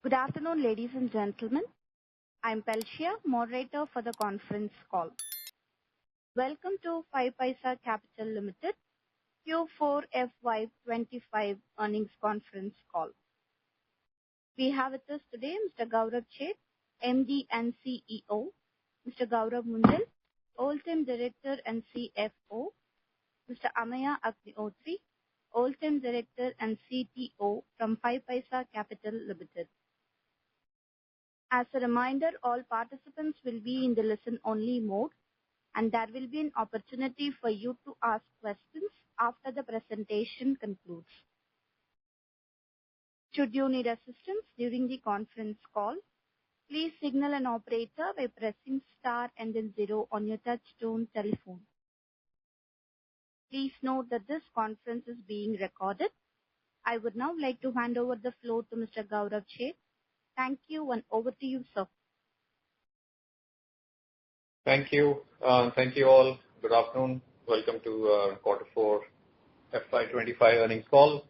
Good afternoon, ladies and gentlemen. I'm Pelcia, moderator for the conference call. Welcome to Paisa Capital Ltd. Q4FY25 Earnings Conference Call. We have with us today Mr. Gaurav Sheth, MD and CEO, Mr. Gaurav Mundal, Whole-Time Director and CFO, Mr. Amaya Agnihotri, Whole-Time Director and CTO from Paisa Capital Ltd. As a reminder, all participants will be in the listen-only mode, and there will be an opportunity for you to ask questions after the presentation concludes. Should you need assistance during the conference call, please signal an operator by pressing star and then 0 on your touch-tone telephone. Please note that this conference is being recorded. I would now like to hand over the floor to Mr. Gaurav Sheth. Thank you, and over to you, sir. Thank you. Thank you all. Good afternoon. Welcome to Q4 FY25 Earnings Call.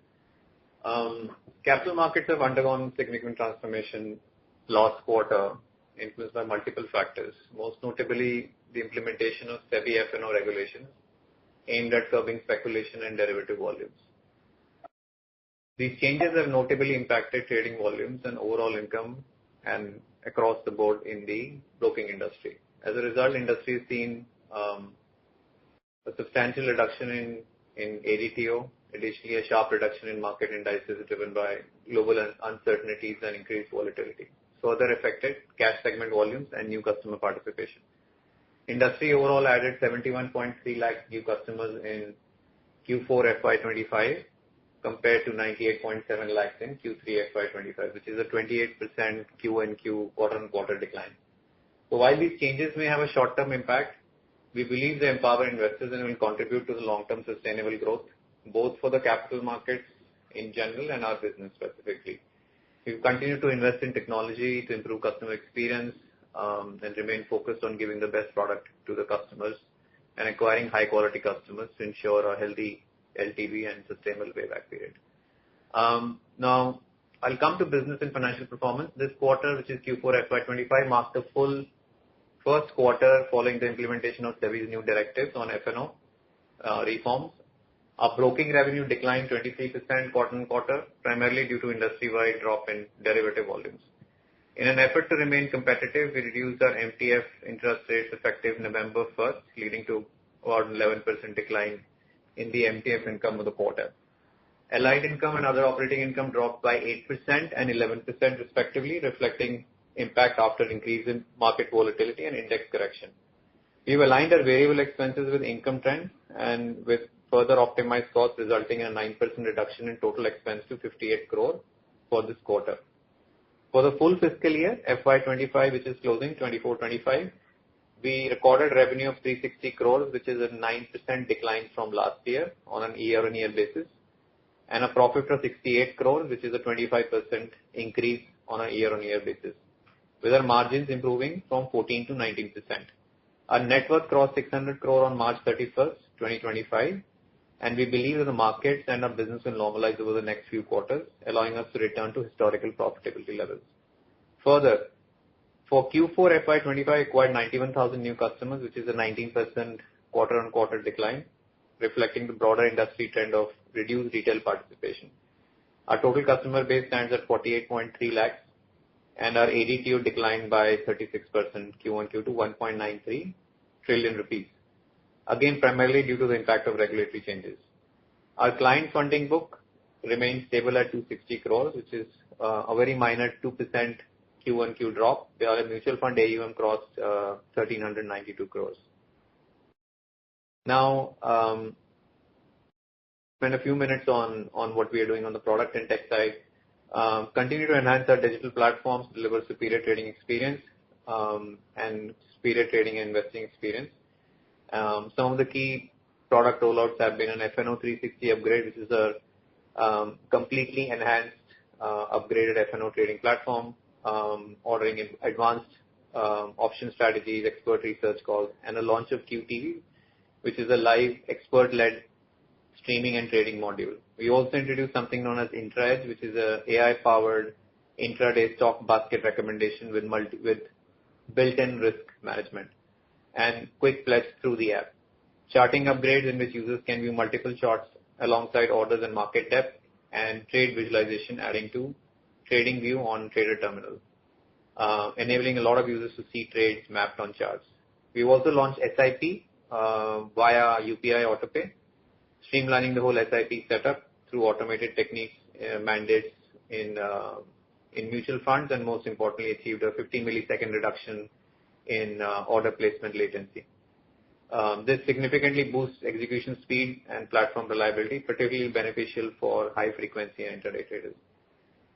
Capital markets have undergone significant transformation last quarter, influenced by multiple factors, most notably the implementation of SEBI F&O regulations aimed at curbing speculation and derivative volumes. These changes have notably impacted trading volumes and overall income and across the board in the broking industry. As a result, industry has seen a substantial reduction in ADTO, additionally a sharp reduction in market indices driven by global uncertainties and increased volatility. Further affected cash segment volumes and new customer participation. Industry overall added 71.3 lakh new customers in Q4 FY25 compared to 98.7 lakhs in Q3 FY25, which is a 28% Q&Q quarter-on-quarter decline. So while these changes may have a short-term impact, we believe they empower investors and will contribute to the long-term sustainable growth, both for the capital markets in general and our business specifically. We continue to invest in technology to improve customer experience and remain focused on giving the best product to the customers and acquiring high-quality customers to ensure a healthy LTV and sustainable payback period. Now, I'll come to business and financial performance. This quarter, which is Q4 FY25, marked the full first quarter following the implementation of SEBI's new directives on F&O reforms. Our broking revenue declined 23% quarter-on-quarter, primarily due to industry-wide drop in derivative volumes. In an effort to remain competitive, we reduced our MTF interest rates effective November 1st, leading to about 11% decline in the MTF income of the quarter. Allied income and other operating income dropped by 8% and 11% respectively, reflecting impact after increase in market volatility and index correction. We've aligned our variable expenses with income trend and with further optimized costs, resulting in a 9% reduction in total expense to 58 crore for this quarter. For the full fiscal year, FY25, which is closing 24-25, we recorded revenue of 360 crores, which is a 9% decline from last year on a year-on-year basis, and a profit of 68 crores, which is a 25% increase on a year-on-year basis, with our margins improving from 14 to 19%. Our net worth crossed 600 crore on March 31st, 2025, and we believe that the markets and our business will normalize over the next few quarters, allowing us to return to historical profitability levels. Further, for Q4 FY25, acquired 91,000 new customers, which is a 19% quarter-on-quarter decline, reflecting the broader industry trend of reduced retail participation. Our total customer base stands at 48.3 lakhs, and our ADTO declined by 36% Q1Q to 1.93 trillion rupees, again primarily due to the impact of regulatory changes. Our client funding book remains stable at 260 crores, which is a very minor 2% Q1Q drop, while our mutual fund AUM crossed 1,392 crores. Now, spend a few minutes on what we are doing on the product and tech side. Continue to enhance our digital platforms, deliver superior trading experience and superior trading and investing experience. Some of the key product rollouts have been an F&O 360 upgrade, which is a completely enhanced upgraded F&O trading platform, ordering advanced option strategies, expert research calls, and a launch of QTV, which is a live expert-led streaming and trading module. We also introduced something known as IntraEdge, which is a AI-powered intraday stock basket recommendation with built-in risk management, and quick pledge through the app. Charting upgrades in which users can view multiple charts alongside orders and market depth, and trade visualization adding to trading view on trader terminal, enabling a lot of users to see trades mapped on charts. We've also launched SIP via UPI AutoPay, streamlining the whole SIP setup through automated techniques, mandates in mutual funds, and most importantly achieved a 15 millisecond reduction in order placement latency. This significantly boosts execution speed and platform reliability, particularly beneficial for high frequency and intraday traders.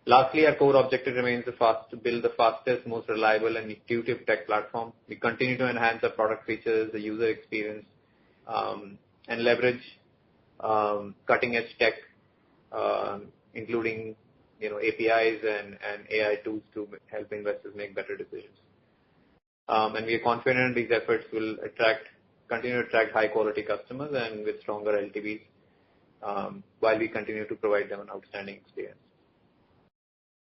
Lastly, our core objective remains to build the fastest, most reliable and intuitive tech platform. We continue to enhance our product features, the user experience, and leverage cutting edge tech, including APIs and AI tools to help investors make better decisions. And we are confident these efforts will continue to attract high quality customers and with stronger LTVs, while we continue to provide them an outstanding experience.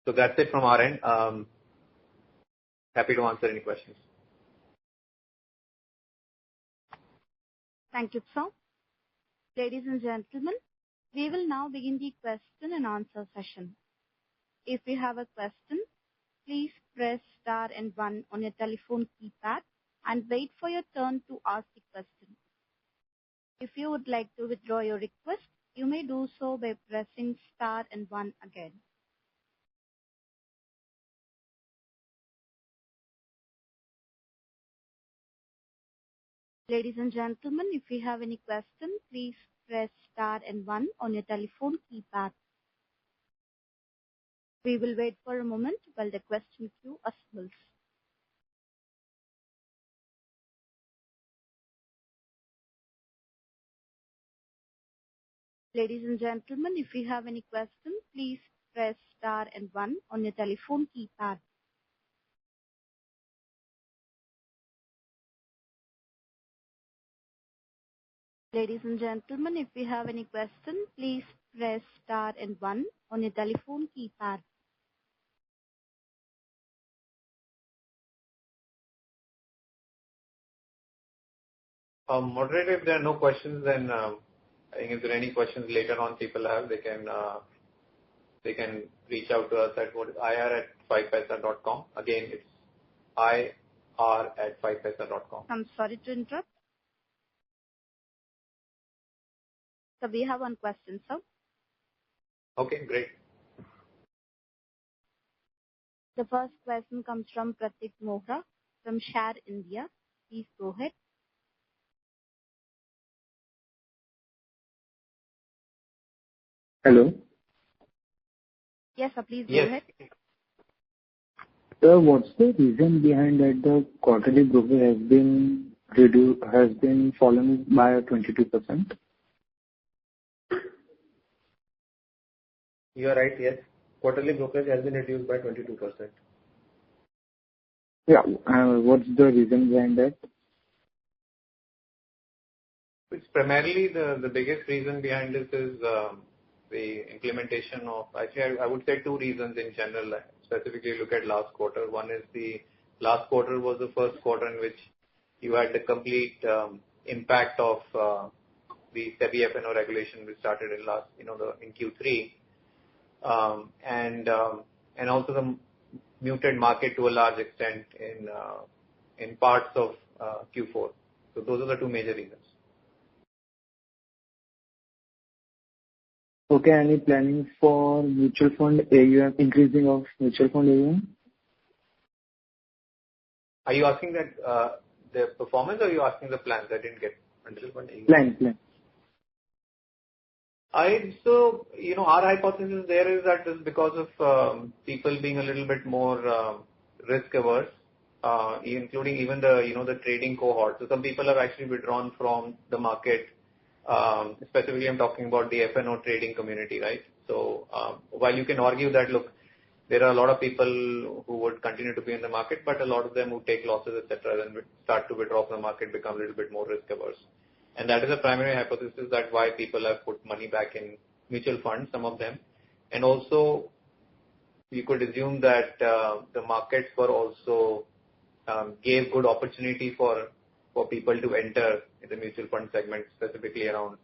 So that's it from our end. Happy to answer any questions. Thank you, sir. Ladies and gentlemen, we will now begin the question and answer session. If you have a question, please press star and 1 on your telephone keypad and wait for your turn to ask the question. If you would like to withdraw your request, you may do so by pressing star and 1 again. Ladies and gentlemen, if you have any question, please press star and 1 on your telephone keypad. We will wait for a moment while the question queue assembles. Ladies and gentlemen, if you have any question, please press star and 1 on your telephone keypad. Ladies and gentlemen, if you have any question, please press star and 1 on your telephone keypad. Moderator, if there are no questions, then I think if there are any questions later on people have, they can reach out to us at ir@5paisa.com. Again, it's ir@5paisa.com. I'm sorry to interrupt. So we have one question, sir. Okay, great. The first question comes from Pratik Mohra from Share India. Please go ahead. Hello. Yes, sir, please go Yes. ahead. So what's the reason behind that the quarterly brokerage has been fallen by 22%? You are right, yes. Quarterly brokerage has been reduced by 22%. Yeah. What's the reason behind that? It's primarily the biggest reason behind this is the implementation of, actually I would say two reasons in general, specifically look at last quarter. One is the last quarter was the first quarter in which you had the complete impact of the SEBI FNO regulation which started in in Q3. And also the muted market to a large extent in parts of Q4. So those are the two major reasons. Okay, any planning for mutual fund AUM, increasing of mutual fund AUM? Are you asking that the performance, or are you asking the plans? I didn't get mutual fund AUM. Plan. So, our hypothesis there is that this is because of people being a little bit more risk averse, including even the trading cohort. So some people have actually withdrawn from the market. Specifically, I'm talking about the FNO trading community, right? So while you can argue that, look, there are a lot of people who would continue to be in the market, but a lot of them who take losses, etc., then start to withdraw from the market, become a little bit more risk averse. And that is a primary hypothesis that why people have put money back in mutual funds, some of them. And also, you could assume that the markets were also gave good opportunity for people to enter in the mutual fund segment, specifically around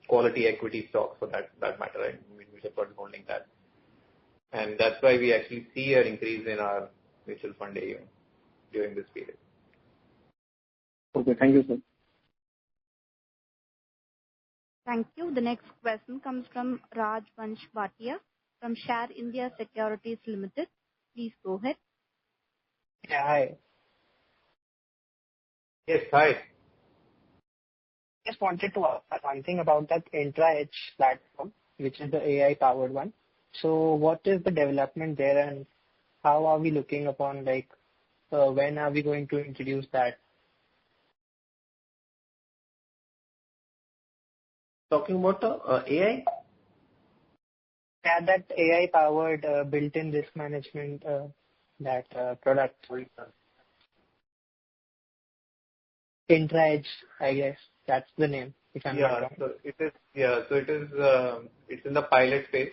quality equity stocks for that matter, right? Mutual fund holding that. And that's why we actually see an increase in our mutual fund AUM during this period. Okay, thank you, sir. Thank you. The next question comes from Raj Vansh Bhatia from Share India Securities Limited. Please go ahead. Yeah, hi. Yes, hi. Just wanted to ask one thing about that Intra-Edge platform, which is the AI-powered one. So what is the development there, and how are we looking upon, when are we going to introduce that? Talking about AI? Yeah, that AI-powered built-in risk management, product. Intra-Edge, I guess. That's the name, if I'm not wrong. So it is. It's in the pilot phase,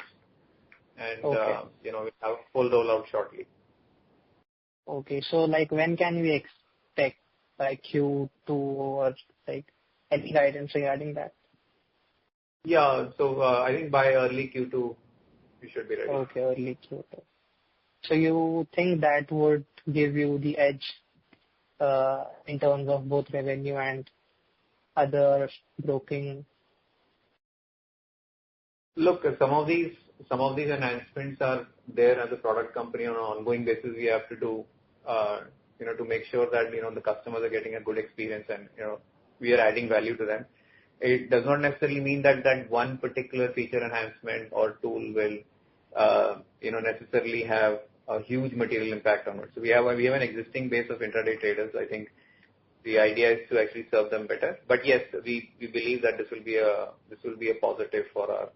and Okay. We'll have full rollout shortly. Okay, so when can we expect, Q2 or any guidance regarding that? Yeah, so I think by early Q2 we should be ready. Okay, early Q2. So you think that would give you the edge in terms of both revenue and other broking? Look, some of these enhancements are there as a product company on an ongoing basis. We have to do, to make sure that the customers are getting a good experience, and we are adding value to them. It does not necessarily mean that one particular feature enhancement or tool will necessarily have a huge material impact on it. So we have an existing base of intraday traders. I think the idea is to actually serve them better. But yes, we believe that this will be a positive for our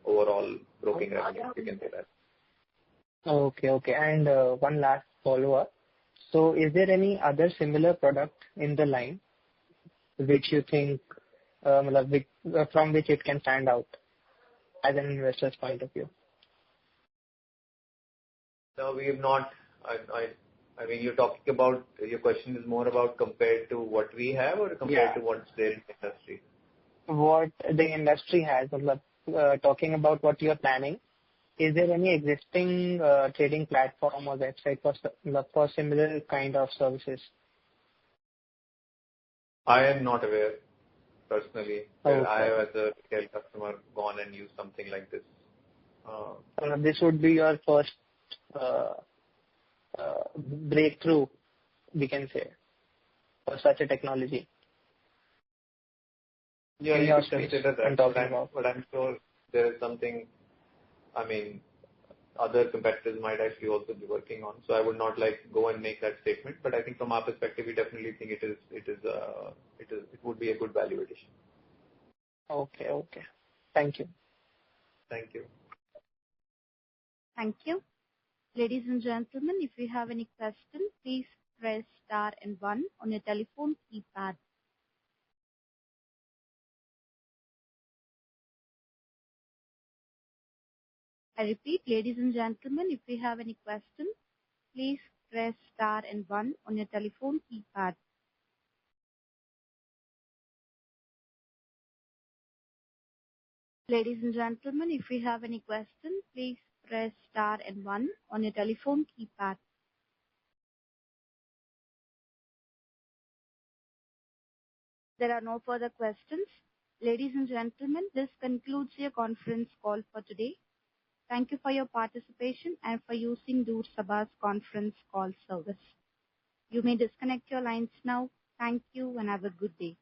overall broking revenue. You can say that. Okay. And one last follow-up. So is there any other similar product in the line which you think from which it can stand out as an investor's point of view? No, we have not. I mean, your question is more about compared to what we have or compared to what's there in the industry? What the industry has. Talking about what you're planning, is there any existing trading platform or website for similar kind of services? I am not aware, personally. Okay. I have, as a retail customer, gone and used something like this. This would be your first breakthrough, we can say, for such a technology. Yeah, in you your could space consider that. I'm talking about. But I'm sure there is something, other competitors might actually also be working on. So I would not go and make that statement. But I think from our perspective, we definitely think it would be a good value addition. Okay. Thank you. Thank you. Thank you. Ladies and gentlemen, if you have any questions, please press star and 1 on your telephone keypad. I repeat, ladies and gentlemen, if you have any questions, please press star and 1 on your telephone keypad. Ladies and gentlemen, if you have any questions, please press star and 1 on your telephone keypad. There are no further questions. Ladies and gentlemen, this concludes your conference call for today. Thank you for your participation and for using Sabha's conference call service. You may disconnect your lines now. Thank you and have a good day.